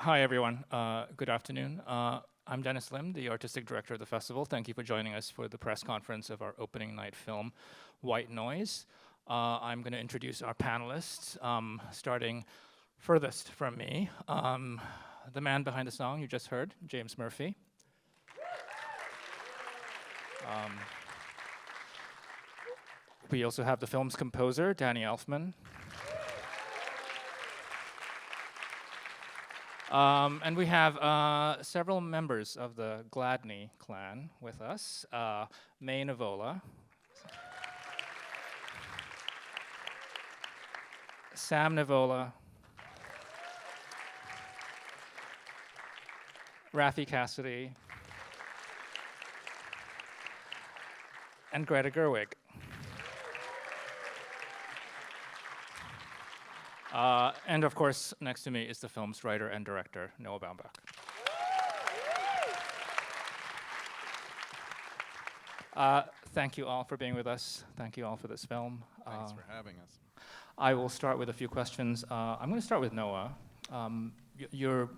Hi, everyone. Good afternoon. I'm Dennis Lim, the artistic director of the festival. Thank you for joining us for the press conference of our opening night film, White Noise. I'm going to introduce our panelists, starting furthest from me. The man behind the song you just heard, James Murphy. We also have the film's composer, Danny Elfman. And we have several members of the Gladney clan with us. May Nivola, Sam Nivola, Raffey Cassidy, and Greta Gerwig. And of course, next to me is the film's writer and director, Noah Baumbach. Thank you all for being with us. Thank you all for this film. Thanks for having us. I will start with a few questions. I'm going to start with Noah. You're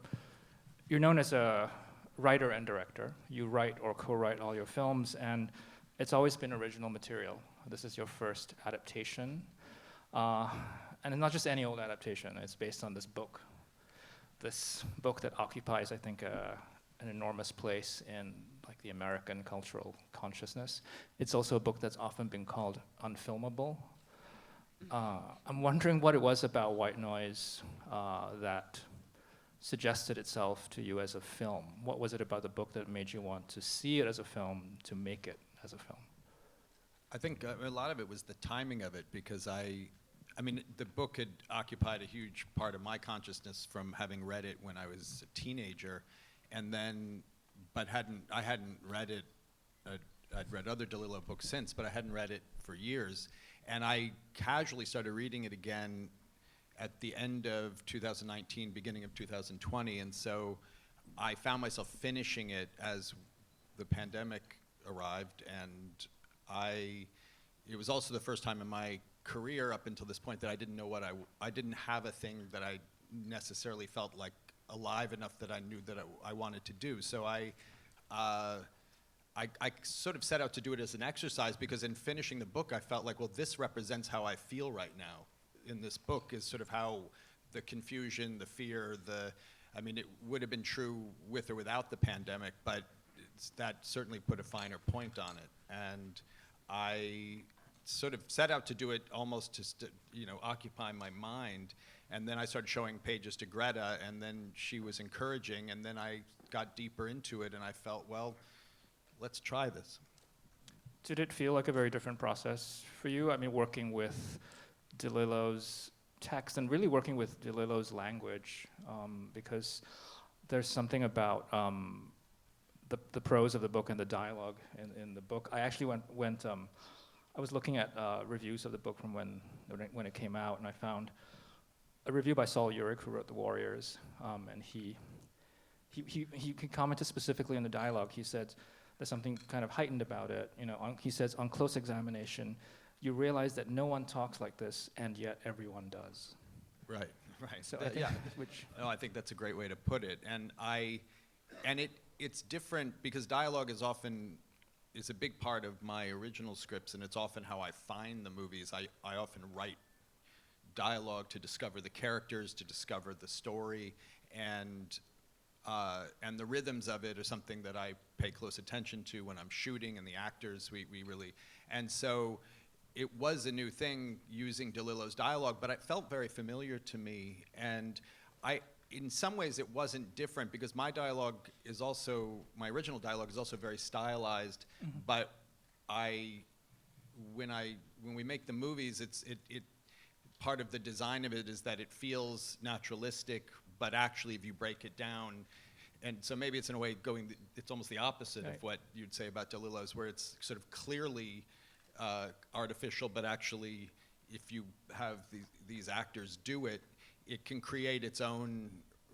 known as a writer and director. You write or co-write all your films, and it's always been original material. This is your first adaptation. And it's not just any old adaptation. It's based on this book that occupies, I think, an enormous place in like the American cultural consciousness. It's also a book that's often been called unfilmable. I'm wondering what it was about White Noise that suggested itself to you as a film. What was it about the book that made you want to see it as a film, to make it as a film? I think a lot of it was the timing of it, because I mean, the book had occupied a huge part of my consciousness from having read it when I was a teenager, and then, but I hadn't read it. I'd read other DeLillo books since, but I hadn't read it for years, and I casually started reading it again at the end of 2019, beginning of 2020, and so I found myself finishing it as the pandemic arrived, and it was also the first time in my career up until this point that I didn't know what I didn't have a thing that I necessarily felt like alive enough that I knew that I wanted to do. So I sort of set out to do it as an exercise, because in finishing the book I felt like, well, this represents how I feel right now. In this book is sort of how the confusion, the fear, I mean, it would have been true with or without the pandemic, but that certainly put a finer point on it. And I sort of set out to do it almost to occupy my mind, and then I started showing pages to Greta, and then she was encouraging, and then I got deeper into it, and I felt, well, let's try this. Did it feel like a very different process for you? I mean, working with DeLillo's text and really working with DeLillo's language, because there's something about the prose of the book and the dialogue in the book. I actually I was looking at reviews of the book from when it came out, and I found a review by Saul Urich, who wrote The Warriors, and he commented specifically on the dialogue. He said there's something kind of heightened about it. He says, on close examination, you realize that no one talks like this, and yet everyone does. Right. So I think that's a great way to put it, and it's different because dialogue is a big part of my original scripts, and it's often how I find the movies. I often write dialogue to discover the characters, to discover the story, and the rhythms of it are something that I pay close attention to when I'm shooting, and the actors, we really, and so it was a new thing using DeLillo's dialogue, but it felt very familiar to me, and in some ways it wasn't different, because my original dialogue is also very stylized, mm-hmm. But when we make the movies, it part of the design of it is that it feels naturalistic, but actually if you break it down, and so maybe it's in a way it's almost the opposite of what you'd say about DeLillo's, where it's sort of clearly artificial, but actually if you have these actors do it, it can create its own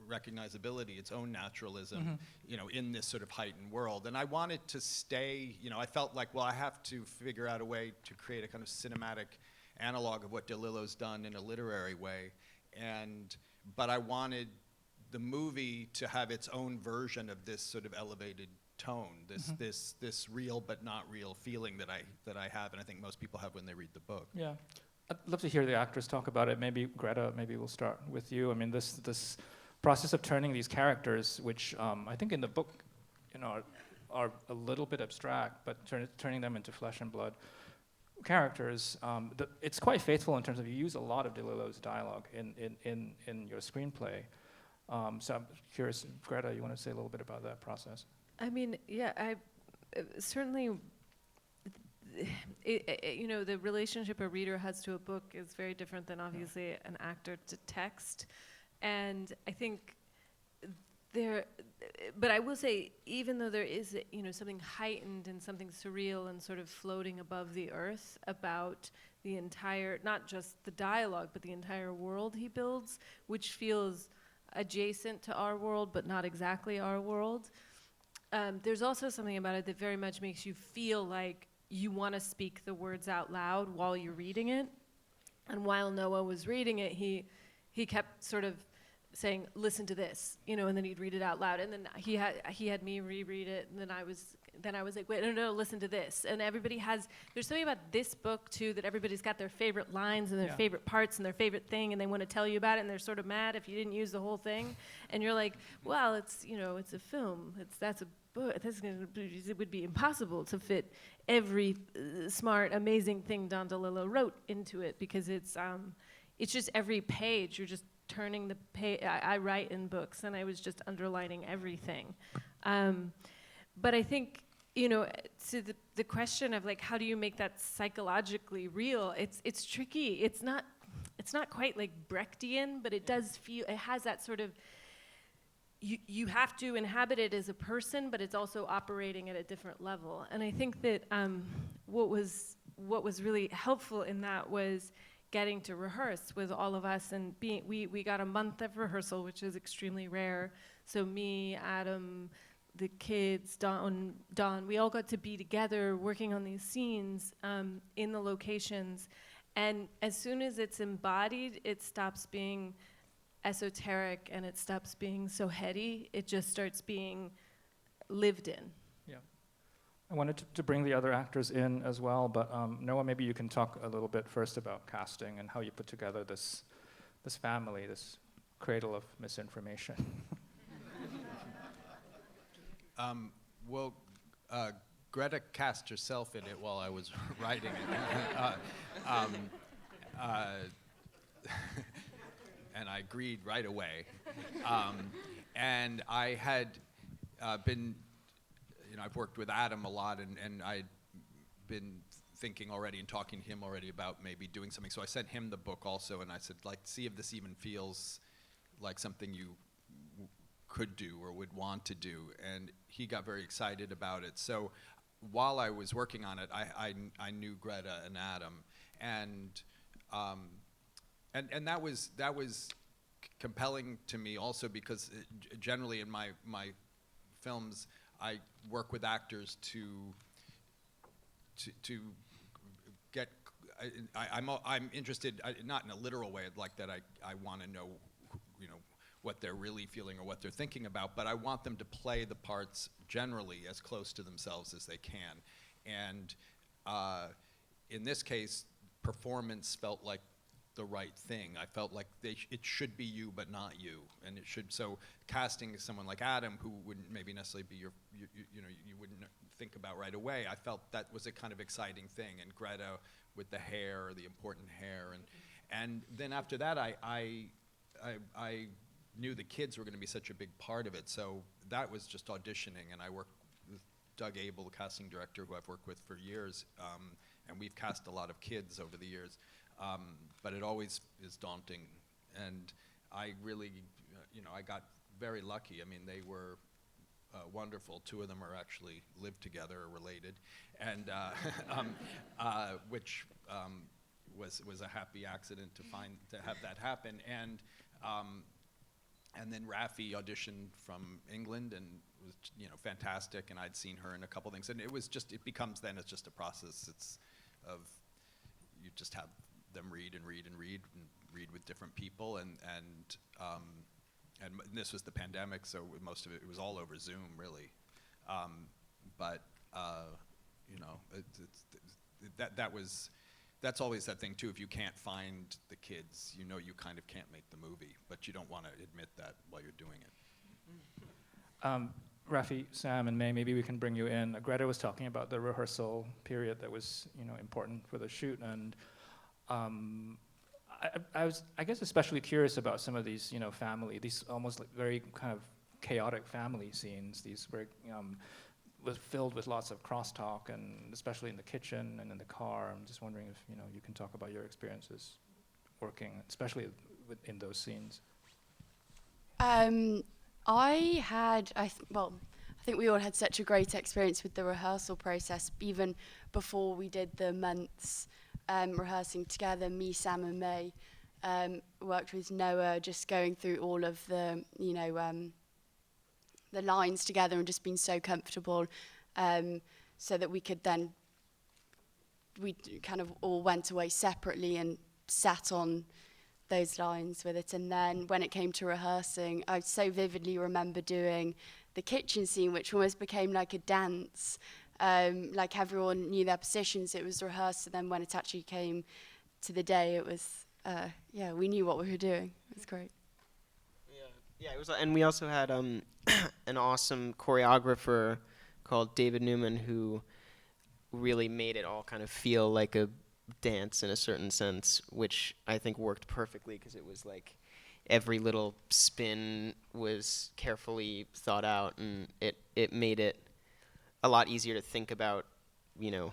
recognizability, its own naturalism, mm-hmm. In this sort of heightened world. And I wanted to stay, I felt like, well, I have to figure out a way to create a kind of cinematic analog of what DeLillo's done in a literary way. But I wanted the movie to have its own version of this sort of elevated tone, this real but not real feeling that I have, and I think most people have when they read the book. Yeah. I'd love to hear the actors talk about it. Maybe Greta, maybe we'll start with you. I mean, this process of turning these characters, which I think in the book, are a little bit abstract, but turning them into flesh and blood characters, it's quite faithful in terms of you use a lot of DeLillo's dialogue in your screenplay. So I'm curious, Greta, you want to say a little bit about that process? I mean, yeah, I certainly, the relationship a reader has to a book is very different than obviously an actor to text. And I think but I will say, even though there is, something heightened and something surreal and sort of floating above the earth about the entire, not just the dialogue, but the entire world he builds, which feels adjacent to our world, but not exactly our world. There's also something about it that very much makes you feel like you want to speak the words out loud while you're reading it. And while Noah was reading it, he kept sort of saying, "Listen to this," and then he'd read it out loud. And then he had me reread it, and then I was like, "Wait, no, listen to this." And there's something about this book too that everybody's got their favorite lines and their favorite parts and their favorite thing, and they want to tell you about it, and they're sort of mad if you didn't use the whole thing. And you're like, well, it's a film. That's a book. It would be impossible to fit every smart, amazing thing Don DeLillo wrote into it, because it's just every page you're just turning the page. I write in books, and I was just underlining everything. But I think, to the question of like, how do you make that psychologically real? It's tricky. It's not quite like Brechtian, but it does feel. It has that sort of. You have to inhabit it as a person, but it's also operating at a different level. And I think that what was really helpful in that was getting to rehearse with all of us, and we got a month of rehearsal, which is extremely rare. So me, Adam, the kids, Don, we all got to be together working on these scenes in the locations. And as soon as it's embodied, it stops being esoteric and it stops being so heady. It just starts being lived in. Yeah. I wanted to bring the other actors in as well, but Noah, maybe you can talk a little bit first about casting and how you put together this family, this cradle of misinformation. Greta cast herself in it while I was writing it. And I agreed right away. And I had been, I've worked with Adam a lot, and I'd been thinking already and talking to him already about maybe doing something. So I sent him the book also, and I said, see if this even feels like something you could do or would want to do. And he got very excited about it. So while I was working on it, I knew Greta and Adam, and that was compelling to me also because generally in my films I work with actors to get. I'm interested, not in a literal way like that. I want to know, what they're really feeling or what they're thinking about, but I want them to play the parts generally as close to themselves as they can. And in this case, performance felt like the right thing. I felt like it should be you, but not you, and it should. So casting someone like Adam, who wouldn't maybe necessarily be you wouldn't think about right away, I felt that was a kind of exciting thing. And Greta with the hair, the important hair, and then after that, I knew the kids were going to be such a big part of it. So that was just auditioning, and I worked with Doug Abel, the casting director, who I've worked with for years, and we've cast a lot of kids over the years. But it always is daunting, and I really, I got very lucky. I mean, they were wonderful. Two of them are actually live together, or related, and which was a happy accident to have that happen. And then Raffey auditioned from England and was fantastic, and I'd seen her in a couple things, and it's just a process. You just have them read with different people, and this was the pandemic, so most of it was all over Zoom, really. But you know, that's always that thing too. If you can't find the kids, you know you kind of can't make the movie, but you don't want to admit that while you're doing it. Raffey, Sam, and May, maybe we can bring you in. Greta was talking about the rehearsal period that was, you know, important for the shoot, and I was, I guess, especially curious about some of these, you know, these almost like very kind of chaotic family scenes. These very was filled with lots of crosstalk, and especially in the kitchen and in the car. I'm just wondering if, you know, you can talk about your experiences working, especially in those scenes. I think we all had such a great experience with the rehearsal process, even before we did the months rehearsing together. Me, Sam, and May worked with Noah, just going through all of the, you know, the lines together, and just being so comfortable, so that we could then, we kind of all went away separately and sat on those lines with it. And then when it came to rehearsing, I so vividly remember doing the kitchen scene, which almost became like a dance. Like everyone knew their positions, it was rehearsed, and then when it actually came to the day, it was, yeah, we knew what we were doing. It was great. Yeah, it was, and we also had an awesome choreographer called David Newman, who really made it all kind of feel like a dance in a certain sense, which I think worked perfectly, because it was like every little spin was carefully thought out, and it made it a lot easier to think about, you know,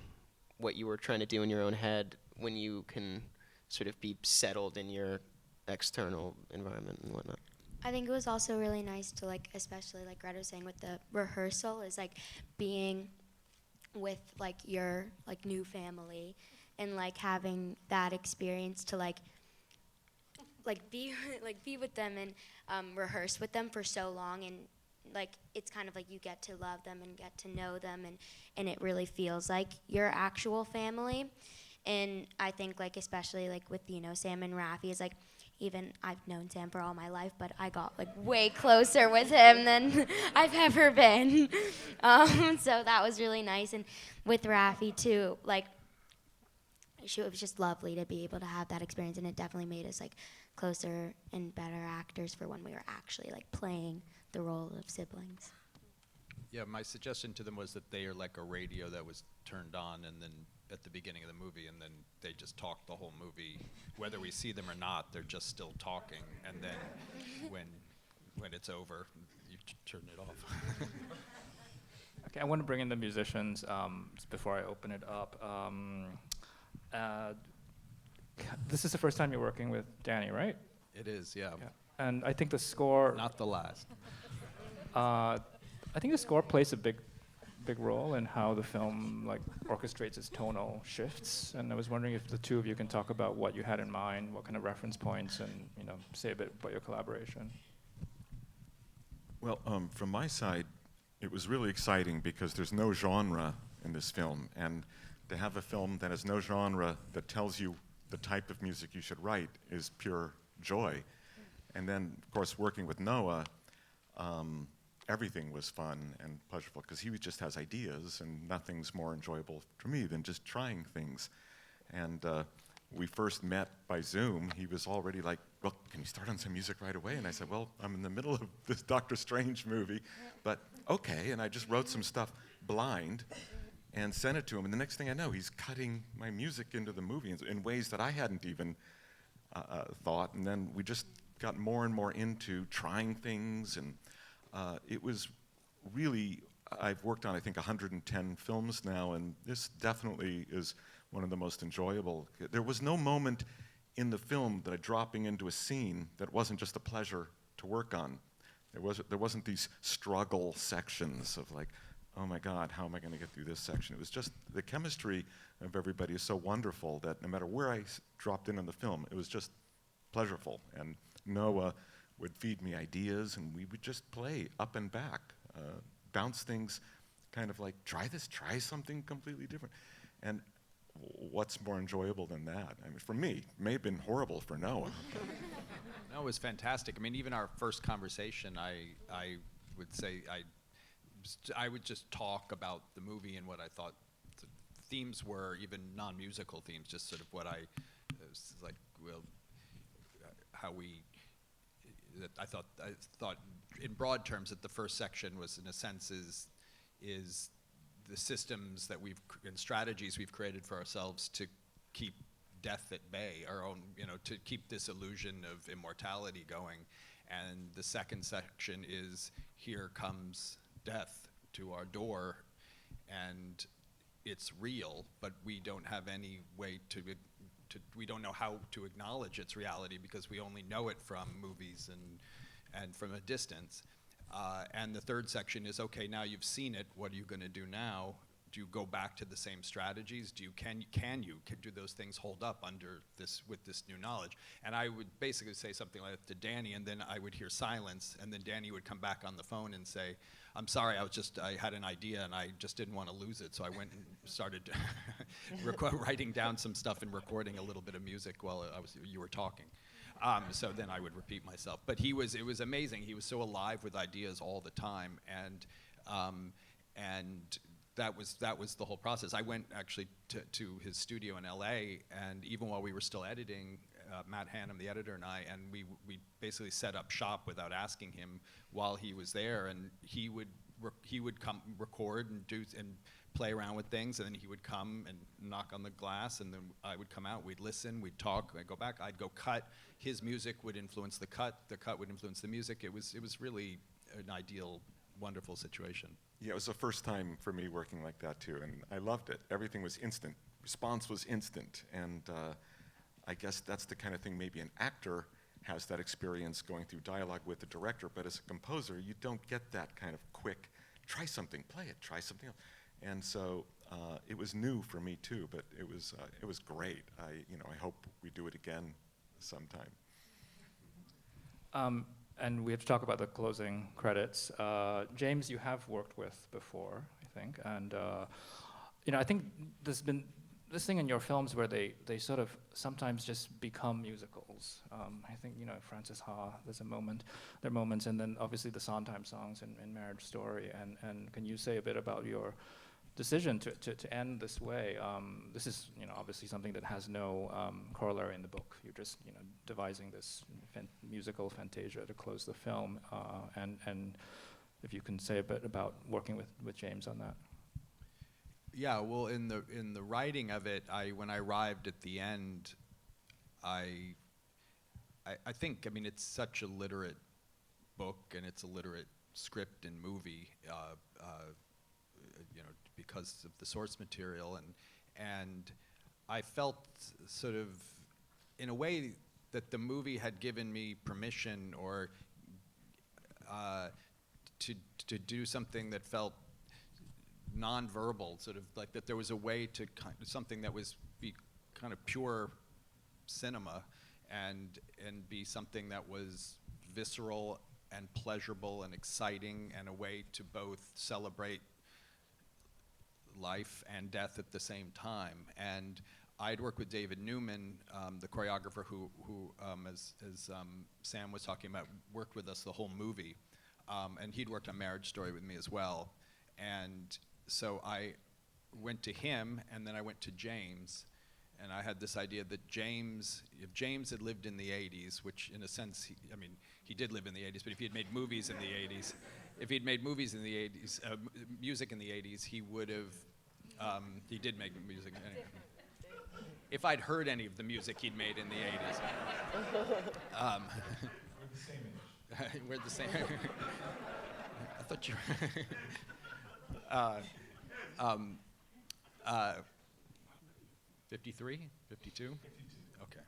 what you were trying to do in your own head when you can sort of be settled in your external environment and whatnot. I think it was also really nice to, like, especially like Greta was saying with the rehearsal, is like being with like your like new family and like having that experience to like be with them and rehearse with them for so long, and like it's kind of like you get to love them and get to know them, and it really feels like your actual family. And I think like especially like with, you know, Sam and Raffey, is like, even I've known Sam for all my life, but I got like way closer with him than I've ever been. So that was really nice. And with Raffey too, like it was just lovely to be able to have that experience, and it definitely made us like closer and better actors for when we were actually like playing the role of siblings. Yeah, my suggestion to them was that they are like a radio that was turned on, and then at the beginning of the movie, and then they just talk the whole movie. Whether we see them or not, they're just still talking, and then when it's over, you turn it off. Okay, I want to bring in the musicians before I open it up. This is the first time you're working with Danny, right? It is, yeah. And I think the score... Not the last. I think the score plays a big role in how the film like orchestrates its tonal shifts. And I was wondering if the two of you can talk about what you had in mind, what kind of reference points, and, you know, say a bit about your collaboration. Well, from my side, it was really exciting because there's no genre in this film, and to have a film that has no genre that tells you the type of music you should write is pure joy. And then, of course, working with Noah, everything was fun and pleasurable because he just has ideas, and nothing's more enjoyable for me than just trying things. And we first met by Zoom. He was already like, well, can you start on some music right away? And I said, well, I'm in the middle of this Doctor Strange movie, but okay. And I just wrote some stuff blind and sent it to him. And the next thing I know, he's cutting my music into the movie in ways that I hadn't even thought. And then we just got more and more into trying things, and it was really, I've worked on I think 110 films now, and this definitely is one of the most enjoyable. There was no moment in the film that dropping into a scene that wasn't just a pleasure to work on. There wasn't these struggle sections of like, oh my God, how am I going to get through this section? It was just the chemistry of everybody is so wonderful that no matter where I dropped in on the film, it was just pleasurable. And Noah would feed me ideas, and we would just play up and back, bounce things, kind of like, try this, try something completely different. And what's more enjoyable than that? I mean, for me, it may have been horrible for Noah. No, it was fantastic. I mean, even our first conversation, I would say I would just talk about the movie and what I thought the themes were, even non-musical themes, just sort of what I was like, well, how we. I thought in broad terms that the first section was, in a sense, is the systems that and strategies we've created for ourselves to keep death at bay, our own, to keep this illusion of immortality going. And the second section is, here comes death to our door, and it's real, but we don't have any way we don't know how to acknowledge its reality because we only know it from movies and from a distance. And the third section is, okay, now you've seen it, what are you going to do now? Do you go back to the same strategies? Can do those things hold up with this new knowledge? And I would basically say something like that to Danny, and then I would hear silence, and then Danny would come back on the phone and say, I'm sorry, I had an idea and I just didn't want to lose it, so I went and started writing down some stuff and recording a little bit of music while you were talking. So then I would repeat myself. But it was amazing. He was so alive with ideas all the time, and that was the whole process. I went actually to his studio in LA, and even while we were still editing, Matt Hannum, the editor, and I, and we basically set up shop without asking him while he was there, and he would come record and play around with things, and then he would come and knock on the glass, and then I would come out, we'd listen, we'd talk, I'd go back, I'd go cut. His music would influence the cut would influence the music. It was really an ideal, wonderful situation. Yeah, it was the first time for me working like that too, and I loved it. Everything was instant. Response was instant, and I guess that's the kind of thing maybe an actor has that experience going through dialogue with the director, but as a composer, you don't get that kind of quick, try something, play it, try something else. And so it was new for me too, but it was great. I hope we do it again sometime. And we have to talk about the closing credits. James, you have worked with before, I think, and I think there's been this thing in your films where they sort of sometimes just become musicals. I think Frances Ha, there are moments, and then obviously the Sondheim songs in Marriage Story. And can you say a bit about your decision to end this way? This is obviously something that has no corollary in the book. You're just devising this musical fantasia to close the film, and if you can say a bit about working with James on that. Yeah, well, in the writing of it, when I arrived at the end, I think, it's such a literate book, and it's a literate script and movie, because of the source material, and I felt sort of, in a way, that the movie had given me permission or to do something that felt non-verbal, sort of like that there was a way to something that was be kind of pure cinema and be something that was visceral and pleasurable and exciting, and a way to both celebrate life and death at the same time. And I'd worked with David Newman, the choreographer who as Sam was talking about, worked with us the whole movie, and he'd worked on Marriage Story with me as well. And so I went to him, and then I went to James, and I had this idea that if James had lived in the 80s, which in a sense, he did live in the 80s, but if he had made movies in the 80s, music in the 80s, he would have, he did make music. Anyway. If I'd heard any of the music he'd made in the 80s. We're the same age. We're the same. I thought you were. 53? 52? 52. Okay.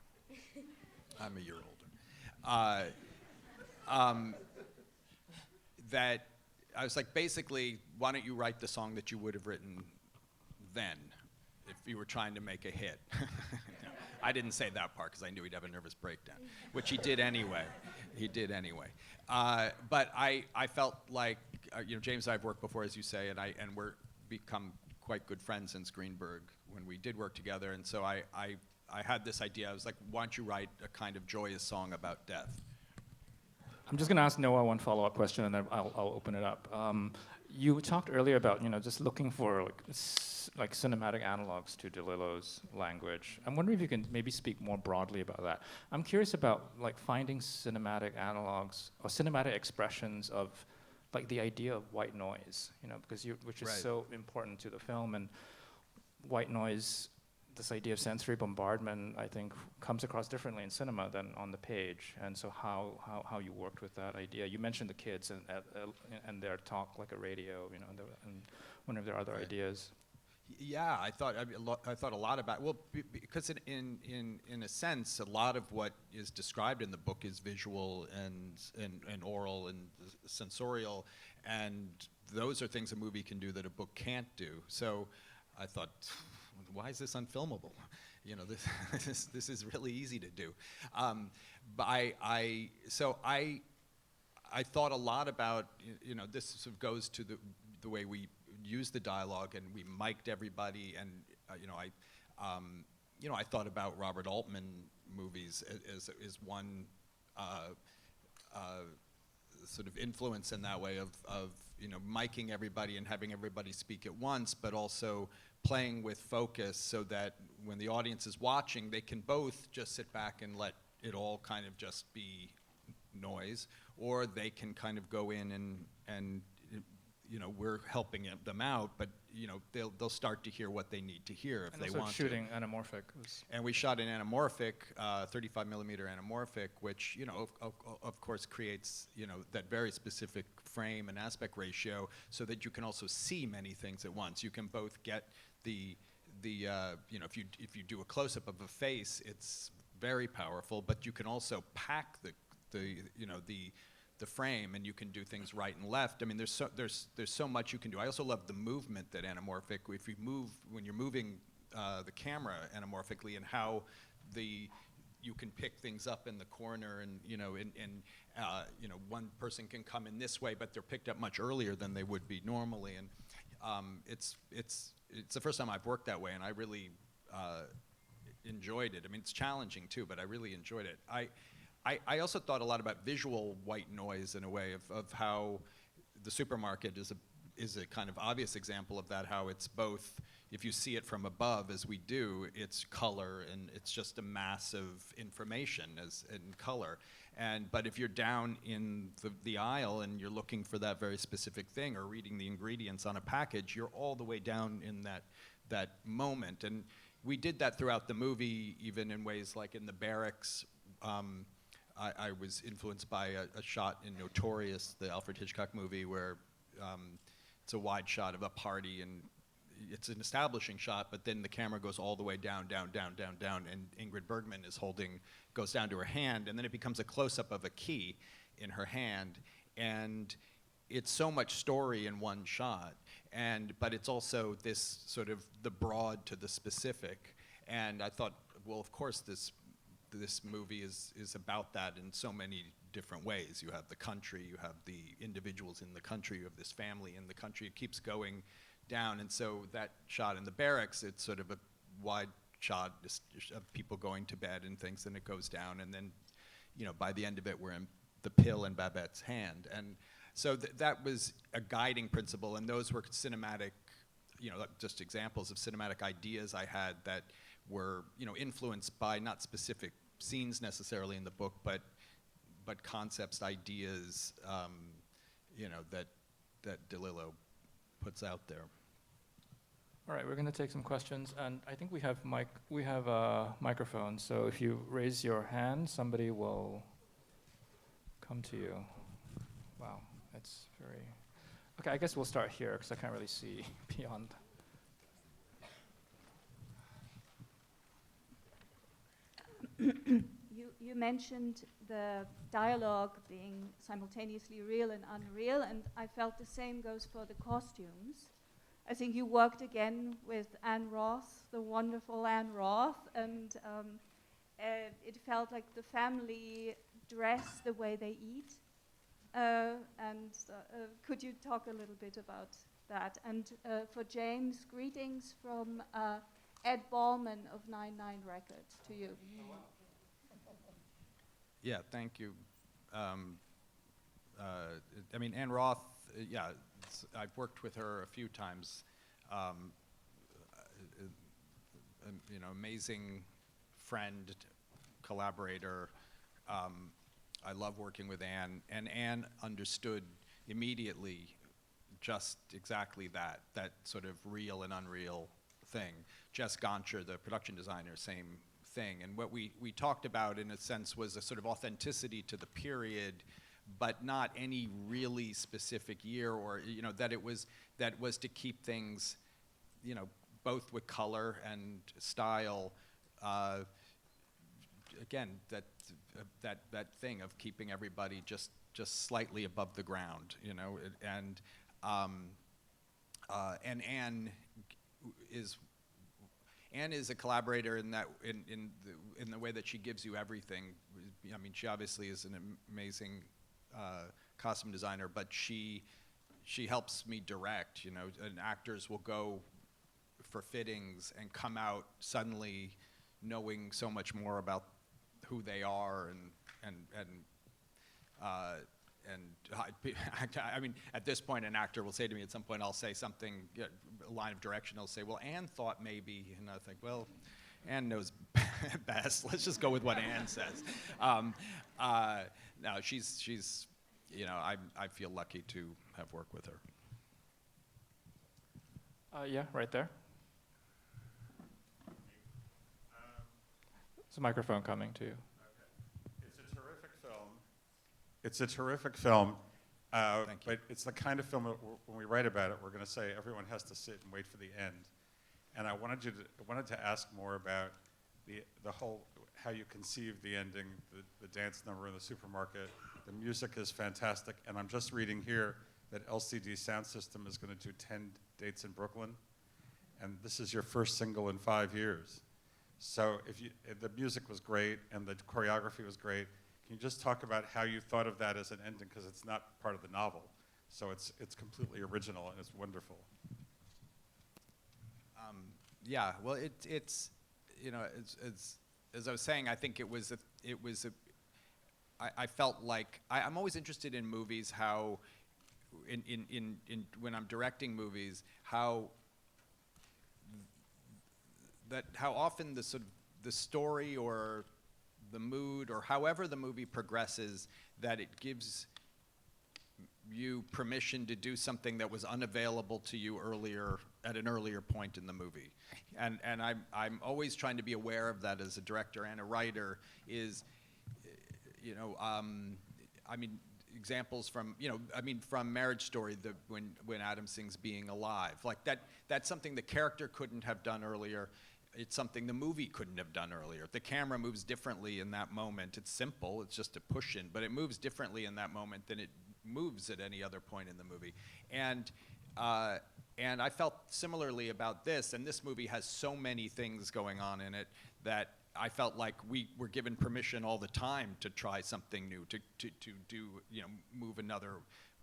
I'm a year older. That I was like, basically, why don't you write the song that you would have written then if you were trying to make a hit? I didn't say that part because I knew he'd have a nervous breakdown, which he did anyway. But I felt like, James and I have worked before, as you say, and we're become quite good friends since Greenberg when we did work together. And so I had this idea. I was like, why don't you write a kind of joyous song about death? I'm just going to ask Noah one follow-up question, and then I'll open it up. You talked earlier about just looking for like cinematic analogs to DeLillo's language. I'm wondering if you can maybe speak more broadly about that. I'm curious about like finding cinematic analogs or cinematic expressions of like the idea of white noise, because which is Right. so important to the film. And white noise, this idea of sensory bombardment, I think, comes across differently in cinema than on the page. And so how you worked with that idea. You mentioned the kids and their talk like a radio, and one of their other Right. ideas. Yeah, I thought a lot about, well, because in a sense, a lot of what is described in the book is visual and oral and sensorial, and those are things a movie can do that a book can't do. So I thought, why is this unfilmable? This is really easy to do. But I thought a lot about, this sort of goes to the way we use the dialogue, and we mic'd everybody, and I thought about Robert Altman movies as one sort of influence in that way of micing everybody and having everybody speak at once, but also playing with focus so that when the audience is watching, they can both just sit back and let it all kind of just be noise, or they can kind of go in and we're helping them out, but they'll start to hear what they need to hear if And they also want shooting Anamorphic was And we shot an anamorphic, 35 millimeter anamorphic, which of course creates that very specific frame and aspect ratio, so that you can also see many things at once. You can both get the if you do a close up of a face, it's very powerful, but you can also pack the frame, and you can do things right and left. I mean, there's so much you can do. I also love the movement that anamorphic. If you move when you're moving the camera anamorphically, and how you can pick things up in the corner, and one person can come in this way, but they're picked up much earlier than they would be normally, and it's the first time I've worked that way, and I really enjoyed it. I mean, it's challenging too, but I really enjoyed it. I also thought a lot about visual white noise in a way of how the supermarket is a kind of obvious example of that, how it's both, if you see it from above, as we do, it's color, and it's just a mass of information in color. But if you're down in the aisle and you're looking for that very specific thing, or reading the ingredients on a package, you're all the way down in that moment. And we did that throughout the movie, even in ways like in the barracks. I was influenced by a shot in Notorious, the Alfred Hitchcock movie, where it's a wide shot of a party, and it's an establishing shot, but then the camera goes all the way down, and Ingrid Bergman goes down to her hand, and then it becomes a close-up of a key in her hand, and it's so much story in one shot, but it's also this sort of the broad to the specific, and I thought, well, of course, this movie is about that in so many different ways. You have the country, you have the individuals in the country, you have this family in the country. It keeps going down, and so that shot in the barracks, it's sort of a wide shot of people going to bed and things, and it goes down, and then, by the end of it, we're in the pill in Babette's hand, and so that was a guiding principle, and those were cinematic, just examples of cinematic ideas I had that were, influenced by not specific scenes necessarily in the book, but concepts, ideas, that DeLillo puts out there. All right, we're going to take some questions, and I think we have microphones. So if you raise your hand, somebody will come to you. Wow, that's very. Okay, I guess we'll start here because I can't really see beyond. You mentioned the dialogue being simultaneously real and unreal, and I felt the same goes for the costumes. I think you worked again with Anne Roth, the wonderful Anne Roth, and it felt like the family dress the way they eat. Could you talk a little bit about that? And for James, greetings from Ed Ballman of 99 Records to you. Yeah, thank you. I mean, Ann Roth, I've worked with her a few times. Amazing friend, collaborator. I love working with Ann, and Ann understood immediately just exactly that sort of real and unreal thing. Jess Goncher, the production designer, same thing. And what we talked about, in a sense, was a sort of authenticity to the period, but not any really specific year, or that was to keep things, both with color and style. Again, that thing of keeping everybody just slightly above the ground, and Anne is a collaborator in that in the way that she gives you everything. I mean, she obviously is an amazing costume designer, but she helps me direct. And actors will go for fittings and come out suddenly knowing so much more about who they are, I mean, at this point, an actor will say to me at some point, I'll say something, a line of direction, I'll say, well, Anne thought maybe, and I think, well, Anne knows best. Let's just go with what Anne says. No, she's, I feel lucky to have worked with her. Yeah, right there. There's a microphone coming to you. Okay. It's a terrific film. It's a terrific film, but it's the kind of film that when we write about it, we're going to say everyone has to sit and wait for the end. And I wanted to ask more about the whole, how you conceive the ending, the dance number in the supermarket. The music is fantastic, and I'm just reading here that LCD Sound System is going to do 10 dates in Brooklyn, and this is your first single in 5 years. So the music was great and the choreography was great. Can you just talk about how you thought of that as an ending, because it's not part of the novel, so it's completely original and it's wonderful. Yeah, well, it's as I was saying, I think I felt like I'm always interested in movies, how in when I'm directing movies, how often the sort of the story or the mood or however the movie progresses, that it gives you permission to do something that was unavailable to you earlier, at an earlier point in the movie. And I'm always trying to be aware of that as a director and a writer. Is I mean, examples from from Marriage Story, when Adam sings "Being Alive," like that's something the character couldn't have done earlier. It's something the movie couldn't have done earlier. The camera moves differently in that moment. It's simple, it's just a push in, but it moves differently in that moment than it moves at any other point in the movie. And I felt similarly about this, and this movie has so many things going on in it that I felt like we were given permission all the time to try something new, to do, move another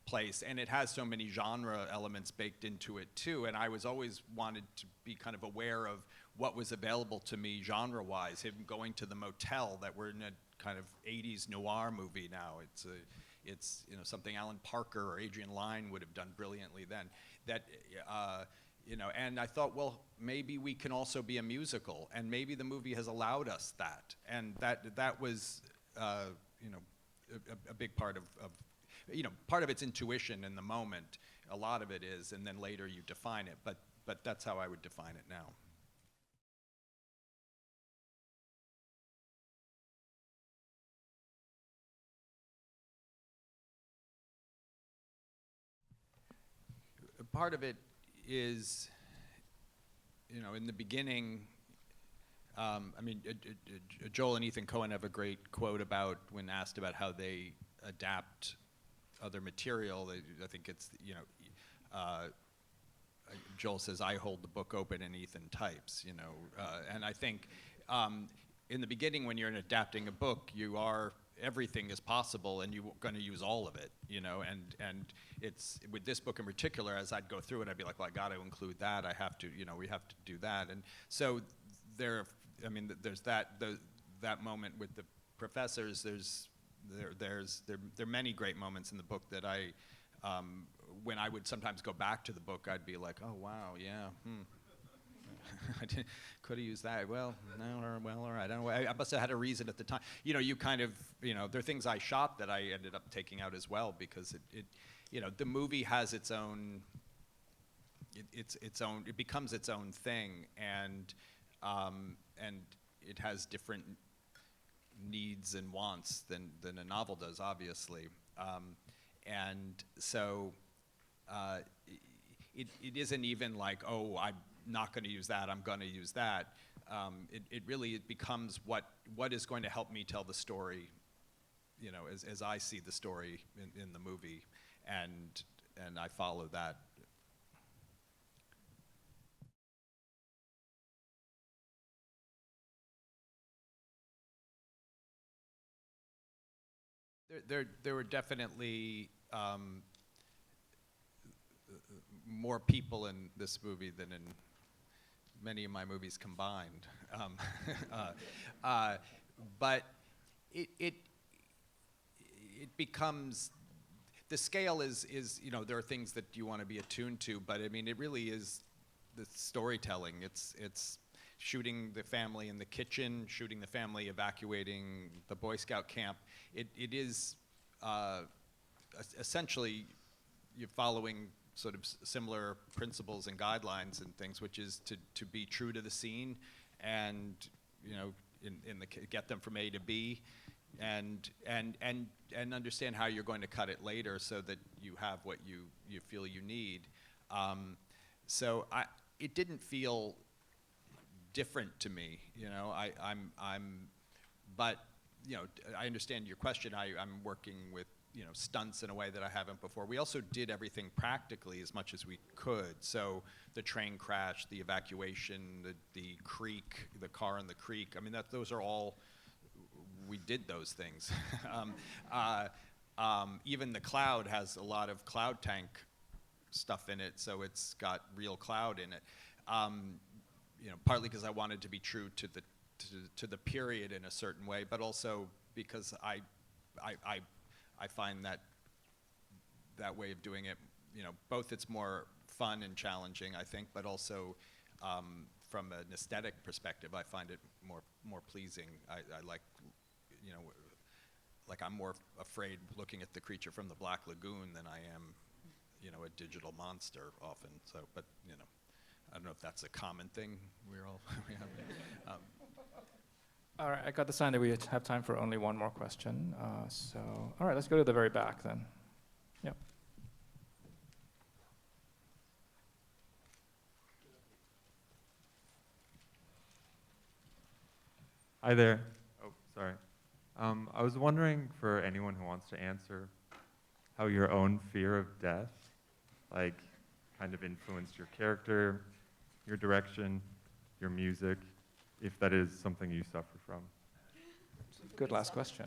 place. And it has so many genre elements baked into it too, and I was always wanted to be kind of aware of what was available to me genre-wise. Him going to the motel, that we're in a kind of 80s noir movie now. It's something Alan Parker or Adrian Lyne would have done brilliantly then. And I thought, well, maybe we can also be a musical, and maybe the movie has allowed us that. And that was a big part of part of its intuition in the moment. A lot of it is, and then later you define it. But that's how I would define it now. Part of it is, in the beginning, Joel and Ethan Coen have a great quote about, when asked about how they adapt other material, I think it's, Joel says, "I hold the book open and Ethan types," and I think in the beginning, when you're adapting a book, you are everything is possible and you're going to use all of it, you know, and it's, with this book in particular, as I'd go through it, I'd be like, well, I got to include that, I have to, you know, we have to do that. And so there, I mean, there's that moment with the professors. There are many great moments in the book that I, when I would sometimes go back to the book, I'd be like, oh wow, yeah, I could have used that. Well, no, or well, all right. I don't know. I must have had a reason at the time. You know, you kind of, you know, there are things I shot that I ended up taking out as well because it you know, the movie has its own, it becomes its own thing, and it has different needs and wants than a novel does, obviously, and so it isn't even like, oh, I'm not going to use that, I'm going to use that. It really becomes what is going to help me tell the story, you know, as I see the story in the movie, and I follow that. There were definitely more people in this movie than in many of my movies combined. But it becomes, the scale is, you know, there are things that you want to be attuned to, but I mean, it really is the storytelling. It's shooting the family in the kitchen, shooting the family evacuating the Boy Scout camp. It is essentially, you're following sort of similar principles and guidelines and things, which is to be true to the scene, and, you know, get them from A to B, and understand how you're going to cut it later so that you have what you feel you need. So it didn't feel different to me, you know. But, you know, I understand your question. I'm working with, you know, stunts in a way that I haven't before. We also did everything practically as much as we could. So the train crash, the evacuation, the creek, the car in the creek. I mean, those are all, we did those things. Even the cloud has a lot of cloud tank stuff in it, so it's got real cloud in it. You know, partly because I wanted to be true to the period in a certain way, but also because I find that way of doing it, you know, both it's more fun and challenging, I think, but also from an aesthetic perspective, I find it more pleasing. I like, you know, like I'm more afraid looking at the creature from the Black Lagoon than I am, you know, a digital monster often. So, but, you know, I don't know if that's a common thing we have. All right, I got the sign that we have time for only one more question. So, all right, let's go to the very back then. Yep. Hi there. Oh, sorry. I was wondering, for anyone who wants to answer, how your own fear of death, like, kind of influenced your character, your direction, your music, if that is something you suffer from. Good last question.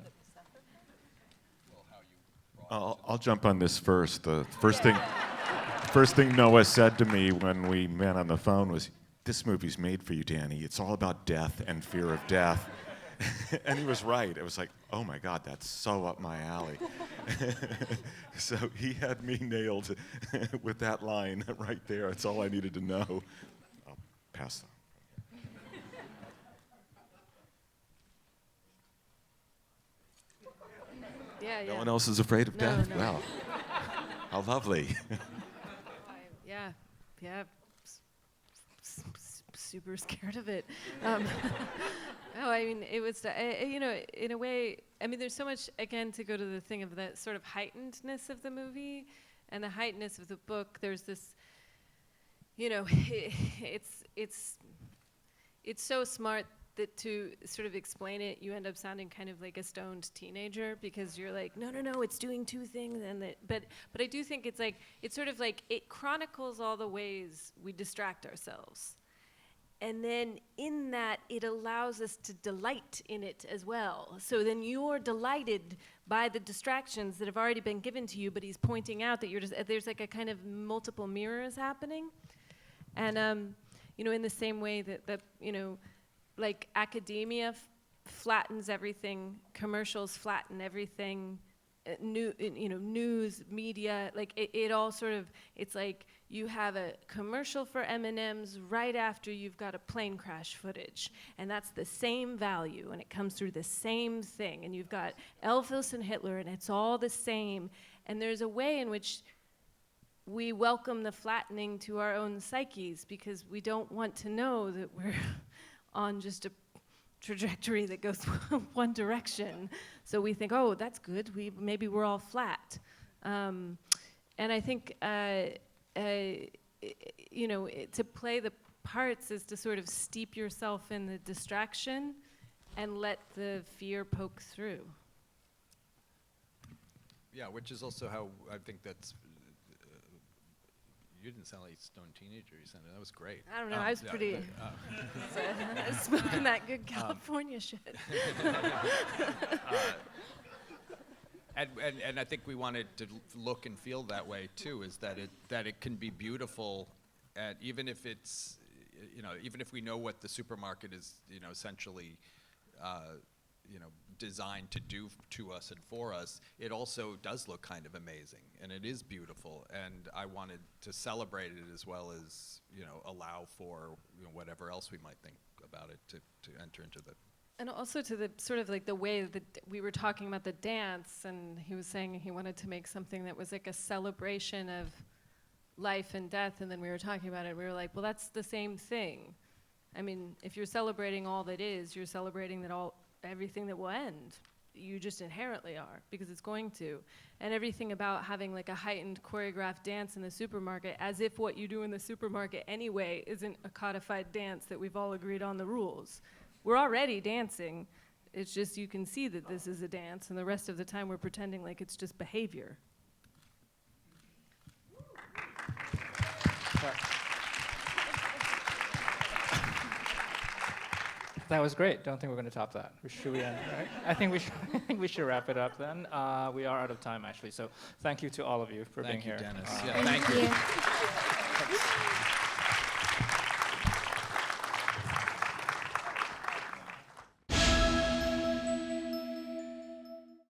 I'll jump on this first. The first thing Noah said to me when we met on the phone was, "This movie's made for you, Danny. It's all about death and fear of death." And he was right. It was like, oh my God, that's so up my alley. So he had me nailed with that line right there. That's all I needed to know. I'll pass on. Yeah, No one else is afraid of death? No. Wow. How lovely. Yeah. Super scared of it. No, I mean, it was, you know, in a way, I mean, there's so much, again, to go to the thing of the sort of heightenedness of the movie and the heightenedness of the book. There's this, you know, it's so smart that to sort of explain it, you end up sounding kind of like a stoned teenager, because you're like, no, it's doing two things, and that. But I do think it's sort of like it chronicles all the ways we distract ourselves. And then in that, it allows us to delight in it as well. So then you're delighted by the distractions that have already been given to you, but he's pointing out that you're just, there's like a kind of multiple mirrors happening. And, you know, in the same way that you know, like academia flattens everything, commercials flatten everything, news, media, like it all sort of, it's like you have a commercial for M&Ms right after you've got a plane crash footage, and that's the same value, and it comes through the same thing, and you've got Elvis and Hitler, and it's all the same, and there's a way in which we welcome the flattening to our own psyches because we don't want to know that we're on just a trajectory that goes one direction. So we think, oh, that's good. Maybe we're all flat. And I think, you know, to play the parts is to sort of steep yourself in the distraction and let the fear poke through. Yeah, which is also how I think that's. You didn't sound like a stone teenager. You sounded, that was great. I don't know. I was pretty smoking that good California shit. And I think we wanted to look and feel that way too. Is that it can be beautiful, and even if it's, you know, even if we know what the supermarket is, you know, essentially, you know, designed to do to us and for us, it also does look kind of amazing, and it is beautiful, and I wanted to celebrate it as well as, you know, allow for, you know, whatever else we might think about it to enter into the. And also to the sort of like the way that we were talking about the dance, and he was saying he wanted to make something that was like a celebration of life and death, and then we were talking about it, we were like, well, that's the same thing. I mean, if you're celebrating all that is, you're celebrating that everything that will end. You just inherently are, because it's going to. And everything about having like a heightened choreographed dance in the supermarket, as if what you do in the supermarket anyway isn't a codified dance that we've all agreed on the rules. We're already dancing. It's just you can see that this is a dance, and the rest of the time we're pretending like it's just behavior. That was great. Don't think we're going to top that. Should we end? Right? I think we should wrap it up then. We are out of time actually. So thank you to all of you for being here. Thank you, Dennis. Thank you. Thanks.